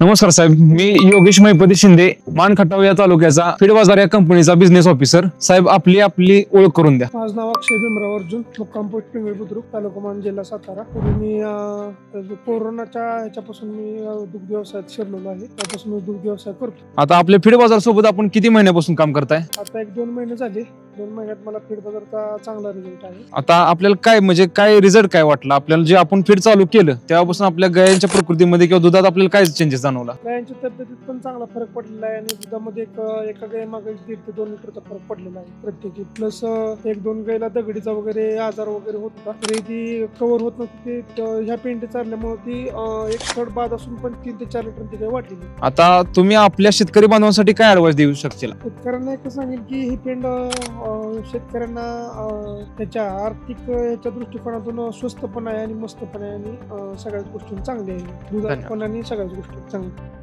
नमस्कार साहेब, मी योगेश महिपती शिंदे, मान खटाव या तालुक्याचा फीड बाजार या कंपनीचा बिझनेस ऑफिसर. साहेब, आपली ओळख करून द्या. माझं नाव अक्षय भीमराव अर्जुन, मुक्काम पोस्ट पिंगळी बुद्रुक, तालुका मान, जिल्हा सातारा. मी कोरोनाच्या ह्याच्यापासून मी दुग्ध व्यवसायात शिरलेलो आहे. त्यापासून मी दुग्ध व्यवसाय करतो. आता आपल्या फीड बाजार सोबत आपण किती महिन्यापासून काम करताय? आता 1-2 महिने झाले. 2 महिन्यात मला फीड बाजारचा चांगला रिझल्ट आहे. आता आपल्याला काय रिझल्ट काय वाटला आपल्याला? जे आपण फीड चालू केलं तेव्हापासून आपल्या गायांच्या प्रकृतीमध्ये किंवा दुधात आपल्याला काय चेंजेस जाणवला? गायांच्या तब्येतीत पण चांगला फरक पडलेला आहे आणि दुधामध्ये एका गायीमागे 1.5 ते 2 लिटरचा फरक पडलेला आहे प्रत्येकी. प्लस 1-2 गायीला दगडीचा वगैरे आजार वगैरे होत होता, तरी ती कव्हर होत नव्हती. ह्या पेंडी चालल्यामुळे ती एक थर्ड बाद असून पण 3 ते 4 लिटर ती काही वाढलेली. आता तुम्ही आपल्या शेतकरी बांधवांसाठी काय ऍडवाइस देऊ शकशील? शेतकऱ्यांना एक सांगेल की ही पेंड शेतकऱ्यांना त्याच्या आर्थिक ह्याच्या दृष्टिकोनातून स्वस्त पण आहे आणि मस्त पण आहे आणि सगळ्याच गोष्टी चांगल्या आहे. दुधात पण आणि सगळ्याच गोष्टी चांगल्या.